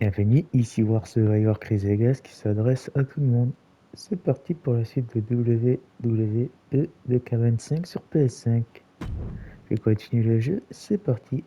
Bienvenue, ici War Survivor Chris Vegas qui s'adresse à tout le monde. C'est parti pour la suite de WWE 2K25 sur PS5. Je continue le jeu, c'est parti.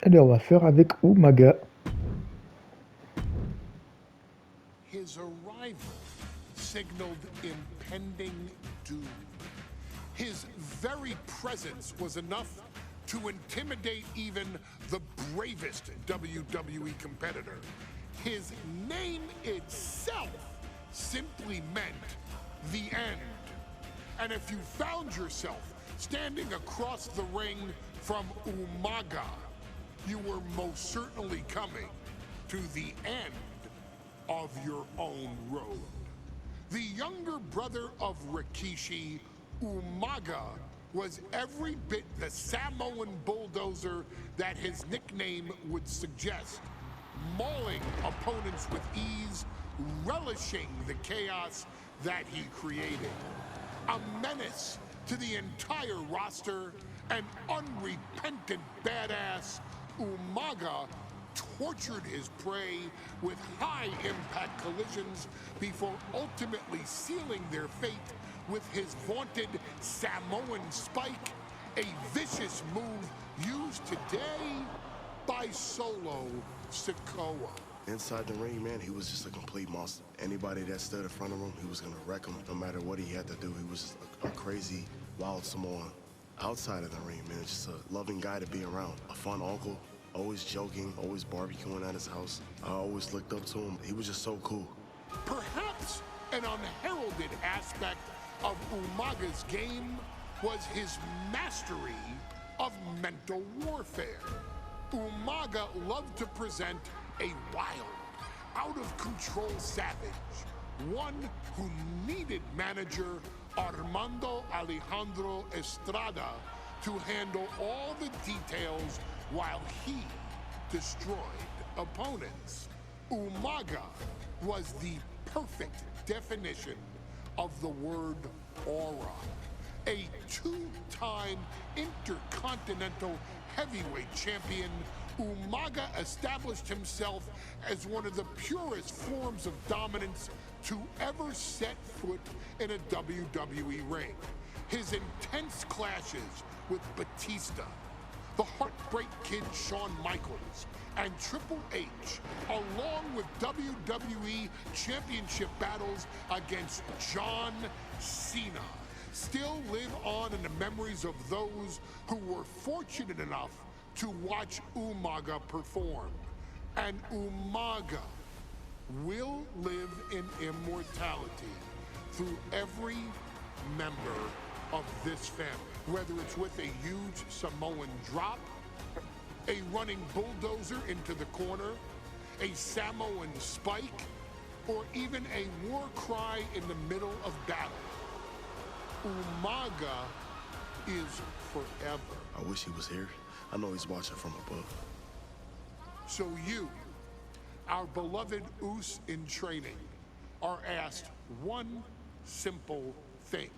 Allez, on va faire avec Umaga. His arrival signaled impending doom. His very presence was enough to intimidate even the bravest WWE competitor. His name itself simply meant the end. And if you found yourself standing across the ring from Umaga, you were most certainly coming to the end of your own road. The younger brother of Rikishi, Umaga, was every bit the Samoan bulldozer that his nickname would suggest, mauling opponents with ease, relishing the chaos that he created. A menace to the entire roster, an unrepentant badass, Umaga tortured his prey with high-impact collisions before ultimately sealing their fate with his vaunted Samoan spike, a vicious move used today by Solo Sikoa. Inside the ring, man, he was just a complete monster. Anybody that stood in front of him, he was gonna wreck him no matter what he had to do. He was just a crazy, wild Samoan. Outside of the ring, man, just a loving guy to be around. A fun uncle, always joking, always barbecuing at his house. I always looked up to him. He was just so cool. Perhaps an unheralded aspect of Umaga's game was his mastery of mental warfare. Umaga loved to present a wild, out-of-control savage, one who needed manager Armando Alejandro Estrada to handle all the details while he destroyed opponents. Umaga was the perfect definition of the word aura. A two-time intercontinental heavyweight champion, Umaga established himself as one of the purest forms of dominance to ever set foot in a WWE ring. His intense clashes with Batista, the Heartbreak Kid Shawn Michaels, and Triple H, along with WWE Championship battles against John Cena, still live on in the memories of those who were fortunate enough to watch Umaga perform. And Umaga will live in immortality through every member of this family, whether it's with a huge Samoan drop, a running bulldozer into the corner, a Samoan spike, or even a war cry in the middle of battle. Umaga is forever. I wish he was here. I know he's watching from above. So you, our beloved Us in training, are asked one simple thing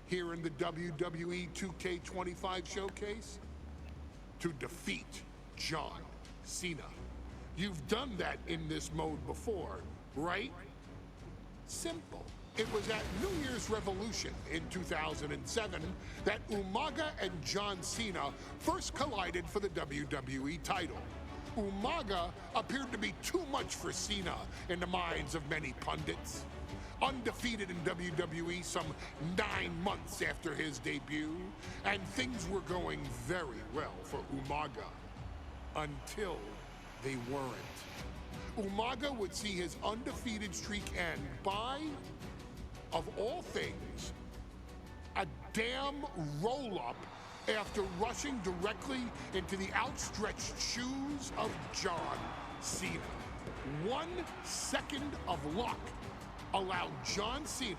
here in the WWE 2K25 showcase: to defeat John Cena. You've done that in this mode before, right? Simple. It was at New Year's Revolution in 2007 that Umaga and John Cena first collided for the WWE title. Umaga appeared to be too much for Cena in the minds of many pundits. Undefeated in WWE some 9 months after his debut, and things were going very well for Umaga. Until they weren't. Umaga would see his undefeated streak end by, of all things, a damn roll-up after rushing directly into the outstretched shoes of John Cena. 1 second of luck allowed John Cena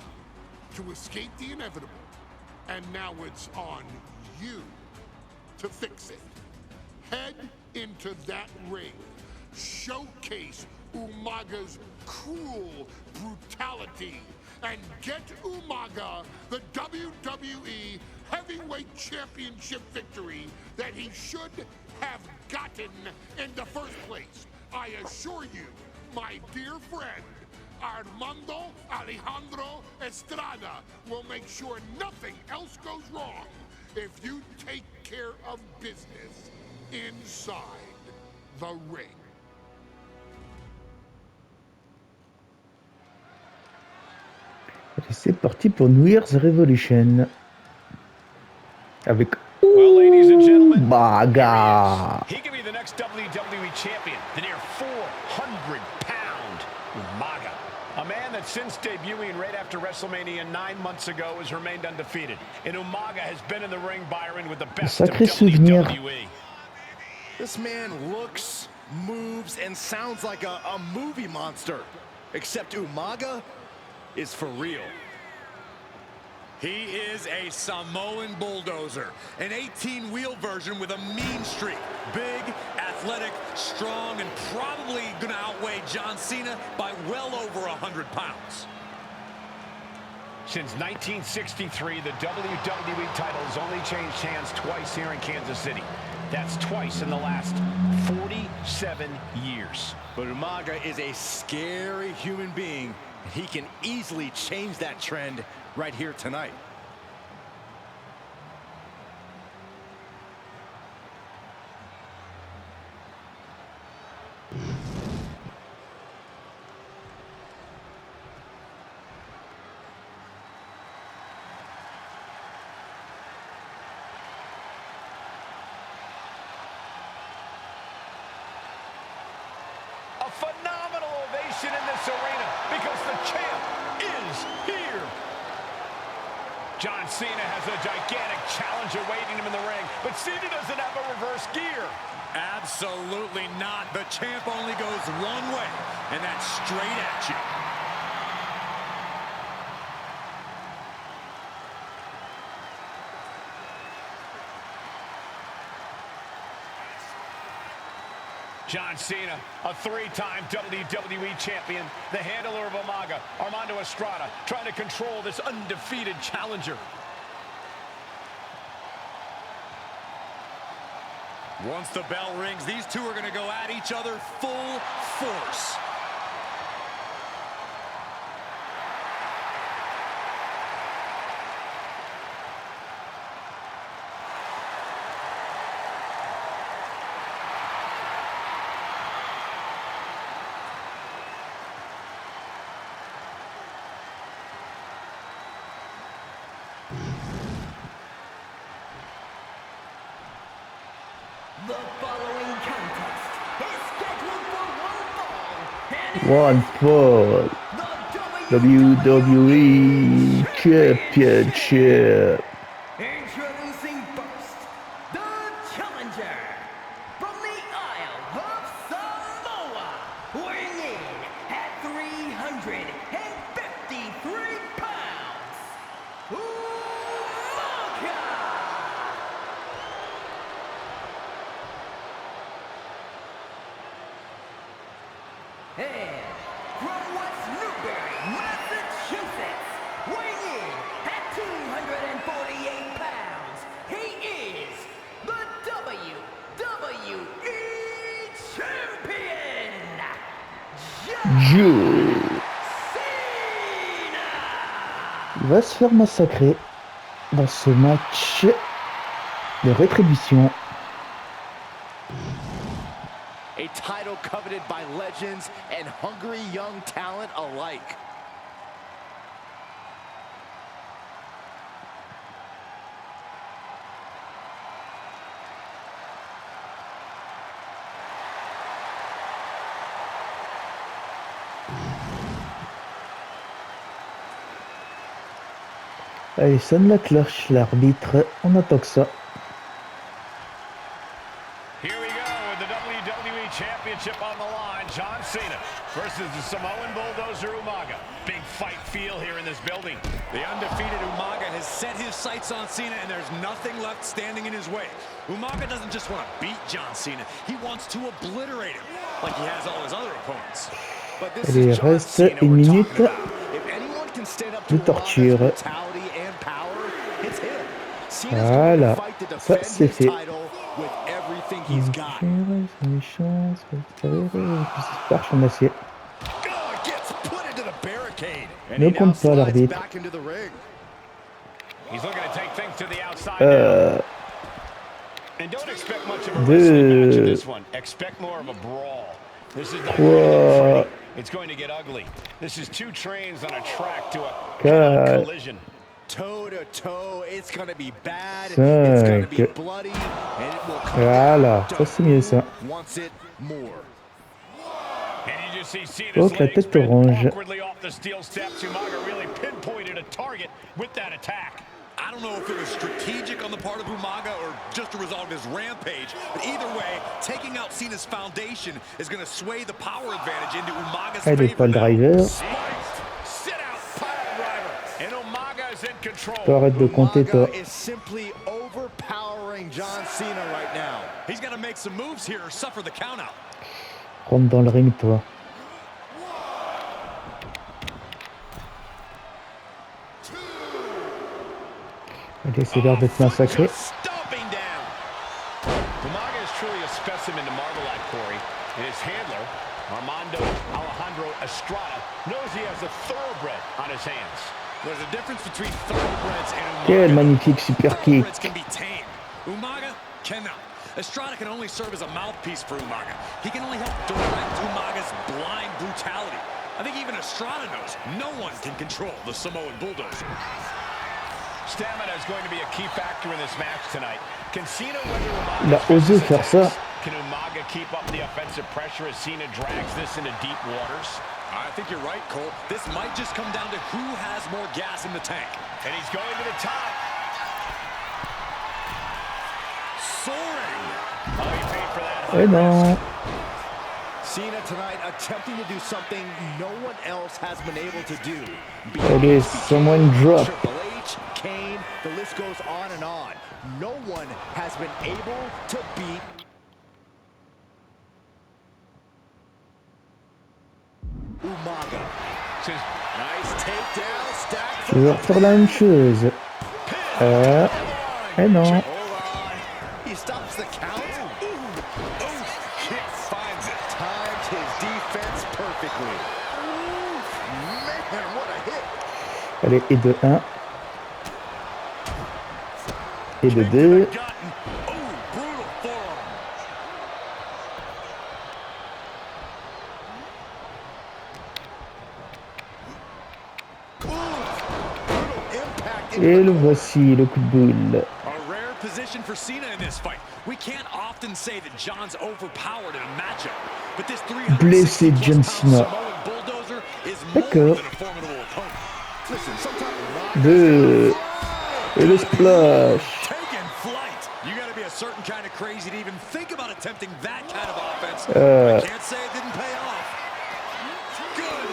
to escape the inevitable, and now it's on you to fix it. Head into that ring, showcase Umaga's cruel brutality, and get Umaga the WWE Heavyweight Championship victory that he should have gotten in the first place. I assure you, my dear friend, Armando Alejandro Estrada will make sure nothing else goes wrong if you take care of business inside the ring. Et c'est parti pour New Year's Revolution. Avec Umaga. He could be the next WWE champion, the near 400-pound Umaga. A man that since debuting right after WrestleMania 9 months ago has remained undefeated. And Umaga has been in the ring, Byron, with the best of WWE. This man looks, moves, and sounds like a movie monster. Except Umaga is for real. He is a Samoan bulldozer, an 18-wheel version with a mean streak. Big, athletic, strong, and probably going to outweigh John Cena by well over 100 pounds. Since 1963, the WWE title has only changed hands twice here in Kansas City. That's twice in the last 47 years. But Umaga is a scary human being. He can easily change that trend right here tonight. A phenomenal ovation in this arena because the champ is here. John Cena has a gigantic challenge awaiting him in the ring, but Cena doesn't have a reverse gear. Absolutely not. The champ only goes one way, and that's straight at you. John Cena, a 3-time WWE champion, the handler of Umaga, Armando Estrada, trying to control this undefeated challenger. Once the bell rings, these two are going to go at each other full force. The following contest is scheduled for one fall. One fall. WWE Championship. Introducing first, the challenger from the Isle of Samoa, weighing in at 353 pounds, Umaga! And from West Newbury, Massachusetts, weighing in at 248 pounds, he is the WWE Champion, Joe. Cena! Il va se faire massacrer dans ce match de rétribution. A title coveted by legends and hungry young talent alike. Allez, sonne la cloche, l'arbitre. On attend que ça. Here we go with the WWE Championship on the line. John Cena versus the Samoan Bulldozer Umaga. Big fight feel here in this building. The undefeated Umaga has set his sights on Cena, and there's nothing left standing in his way. Umaga doesn't just want to beat John Cena, he wants to obliterate him, like he has all his other opponents. But this Allez, is John reste Cena une we're minute talking about. If anyone can stand up to de Umaga's torture. brutality and power, it's him. Cena's going Voilà, to fight to ça defend c'est his fait. title with everything he's got. Arche en acier. Oh, it gets put into the barricade. And Ne he now compte pas slides l'arbitre. back into the ring. He's looking to take things to the outside now. And don't expect much of a wrestling match in this one. Expect more of a brawl. This is not going to get pretty. It's going to get ugly. This is two trains on a track to a collision. Toe to toe, it's going to be bad. It's going to be bloody, and it will come Voilà, ça c'est mieux ça. wants it more. And you just see Cena's Donc la legs tête spin orange. awkwardly off the steel steps. Umaga really pinpointed a target with that attack. I don't know if it was strategic on the part of Umaga or just a result of his rampage, but either way, taking out Cena's foundation is going to sway the power advantage into Umaga's Allez, favor pas le now. driver. Sit out pile driver. And Umaga is in control. Arrête de compter toi. Umaga is simply overpowering John Cena right now. He's got to make some moves here or suffer the countout. Rentre dans le ring toi. Allez, c'est l'heure d'être massacré. Umaga is truly a specimen to marvel at, Corey. And his handler, Alejandro Estrada, knows he has a thoroughbred on his hands. There's a difference between thoroughbreds and Umaga. Quel magnifique super kick. Thoroughbreds can be tamed. Umaga cannot. Estrada can only serve as a mouthpiece for Umaga. He can only help direct Umaga's blind brutality. I think even Estrada knows no one can control the Samoan Bulldozer. Stamina is going to be a key factor in this match tonight. Can Cena weather Il a Umaga's osé faire ça. Can Umaga keep up the offensive pressure as Cena drags this into deep waters? I think you're right, Cole. This might just come down to who has more gas in the tank. And he's going to the top. Soaring. Oh, he paid for that. Eh non. Cena tonight attempting to do something no one else has been able to do. Allez, someone drop. Triple H, Kane, the list goes on and on. No one has been able to beat Umaga. Nice takedown, stack. Je vais refaire la même chose. Eh non. Hold on. He stops the count. Kick finds it. Timed his defense perfectly. Man, what a hit. Allez, et de 1. Et de 2. Brutal forearm. Et le voici, le coup de boule. A rare position for Cena in this fight. We can't often say that John's overpowered in a matchup, but this Blessé 360 John plus Cena. pound Samoan Bulldozer is more D'accord. than a formidable opponent. Listen, sometimes 2. Et le splash. Taking flight. You got to be a certain kind of crazy to even think about attempting that kind of offense. I can't say it didn't pay off.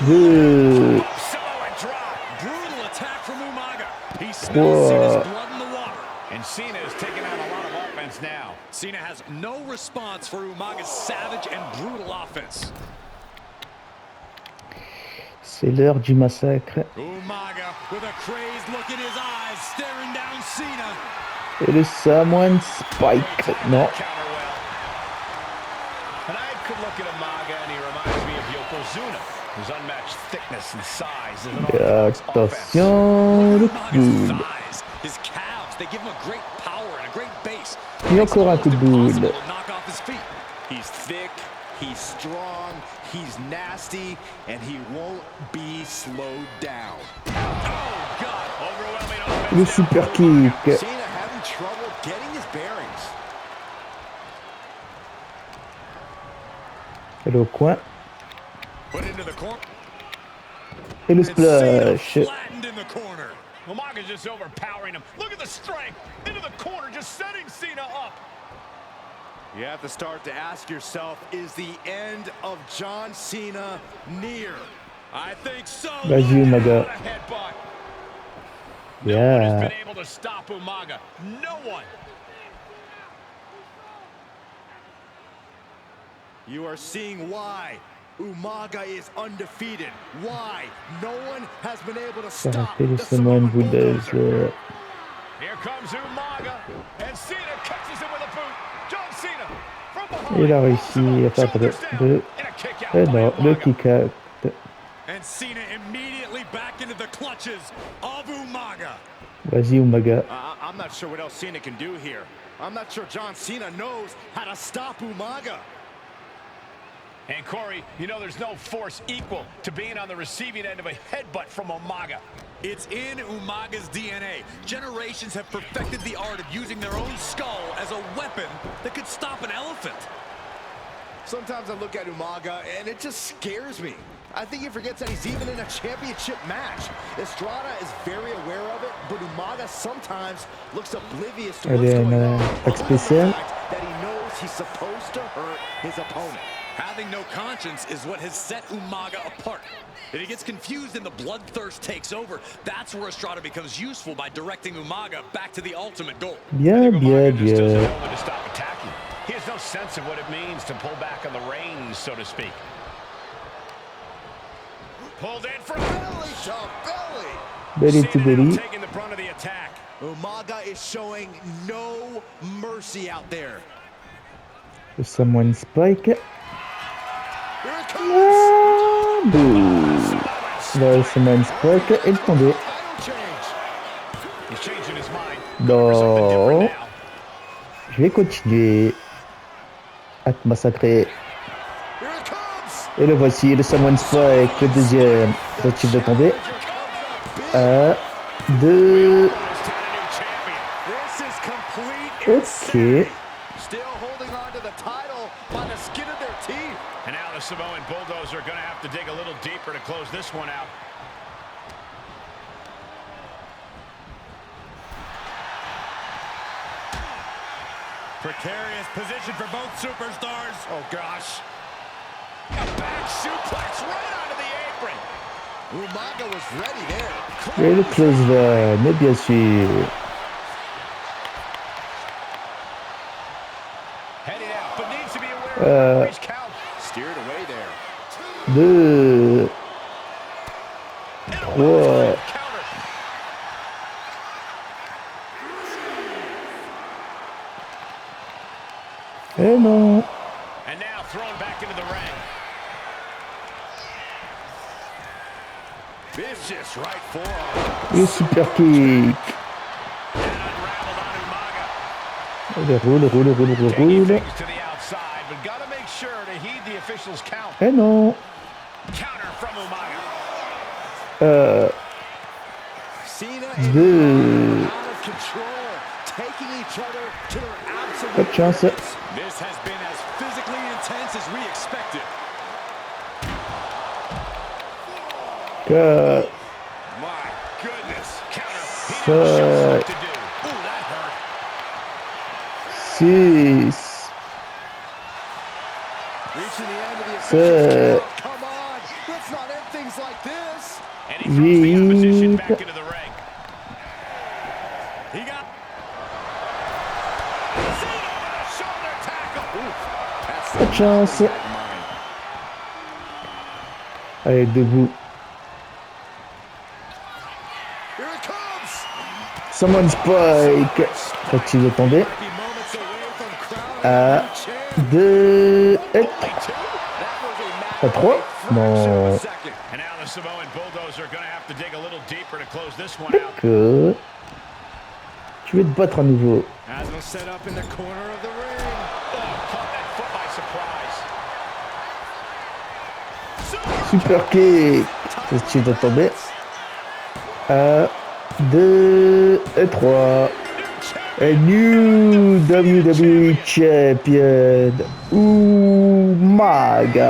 Good. 2. Samoan drop. Brutal attack from Umaga. He smells Cena's blood in the water. And Cena is taking out a lot of offense now. Cena has no response for Umaga's savage and brutal offense. C'est l'heure du massacre. Umaga with a crazed look in his eyes, staring down Cena. Et le Samoan Spike. Non. Counter well. And I could look at Umaga and he reminds me of Yokozuna, whose unmatched thickness and size is an orthodox offense. Attention, le coup de Umaga's boule. thighs, his calves, they give him a great power and a great base. Et encore un coup de boule. Impossible to knock off his feet. he's thick, he's strong, he's nasty, and he won't be slowed down. Oh, God. Overwhelming offense. Le super kick. Cena having trouble getting his bearings. Et le coin. Put into the corner. Et le And Cena splash. flattened in the corner. Umaga's just overpowering him. Look at the strength. Into the corner, just setting Cena up. You have to start to ask yourself, is the end of John Cena near? I think so. Vas-y, Umaga. What a headbutt. No one has Yeah. been able to stop Umaga. No one. You are seeing why Umaga is undefeated. Why no one has been able to stop Arrêtez les the Samoan Samoan Bulldozer. Bulldozer. Here comes Umaga. And Cena catches him with a boot. John Cena from behind. Il a réussi à faire deux. And a kick out Et by non, le Umaga. kick out. And Cena immediately back into the clutches of Umaga. Vas-y, Umaga. I'm not sure what else Cena can do here. I'm not sure John Cena knows how to stop Umaga. And Corey, you know there's no force equal to being on the receiving end of a headbutt from Umaga. It's in Umaga's DNA. Generations have perfected the art of using their own skull as a weapon that could stop an elephant. Sometimes I look at Umaga and it just scares me. I think he forgets that he's even in a championship match. Estrada is very aware of it, but Umaga sometimes looks oblivious to what's Allez, going on. attaque spéciale. That he knows he's supposed to hurt his opponent. Having no conscience is what has set Umaga apart. If he gets confused and the bloodthirst takes over, that's where Estrada becomes useful by directing Umaga back to the ultimate goal. Bien, bien, Umaga just doesn't bien. know when to stop attacking. He has no sense of what it means to pull back on the reins, so to speak. Pulled in for Belly to belly. Belly to Cena now belly. taking the brunt of the attack. Umaga is showing no mercy out there. Le Samoan Spike. Here it comes. Ah, boum. Le Samoan Spike est tombé. Title change. He's changing his mind. Non. Je vais continuer à te massacrer. Here it comes. Et le voici, le Samoan Spike, le deuxième. Doit-il de tomber? 1, 2. This is complete Ok. insanity. Still holding on to the title by the skin of their teeth. And now the Samoan Bulldozer are going to have to dig a little deeper to close this one out. Precarious position for both superstars. Oh gosh. A back suplex right onto the apron. Umaga was ready there. Et le close va, mais bien sûr. Heading out, but needs to be aware of the referee's count. Steered away there. 2, 3. Counter. Eh non. And now thrown back into the ring. Vicious right forearm. Le super kick. And unraveled on Umaga. Allez, roule, roule, roule, roule, Taking roule. things to the outside, but got to make sure to heed the official's count. Eh non. Counter from Umaga. Cena and 2. Umaga out of control, taking each other to their absolute Pas de chance. limits. This has been as physically intense as we expected. 4. My goodness. Counter. He never shows what to do. Ooh, that hurt. 6. Reaching the end of the official's count. Come on, let's not end things like this. And he throws the opposition back into the ring. He got... Cena on a shoulder tackle. Pas de chance. Allez, debout. Here it comes. Samoan Spike. Faut-il de tomber? Might be moments away from crowning 1, 2, et That was a matter Pas 3? of a fraction Non. of a second. And now the Samoan Bulldozer are going to have to dig a little deeper to close this one out. Que tu veux te battre à nouveau. Has him set up in the corner of the ring. Oh, caught that foot by surprise. Super kick. Faut-il de tomber? 1, 2, et 3. A new WWE Champion, Umaga.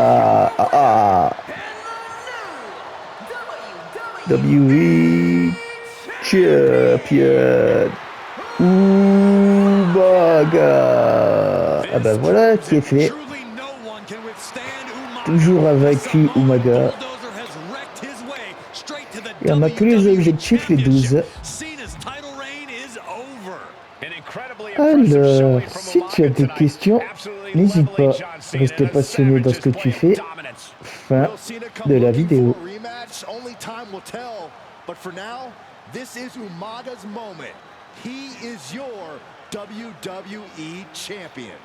WWE Champion Umaga. Ah bah voilà qui est fait. Toujours invaincu Umaga. Et on a tous les objectifs, les 12. Alors, si tu as des questions, n'hésite pas. Reste passionné dans ce que tu fais. Fin de la vidéo. But for now, this is Umaga's moment. He is your WWE champion.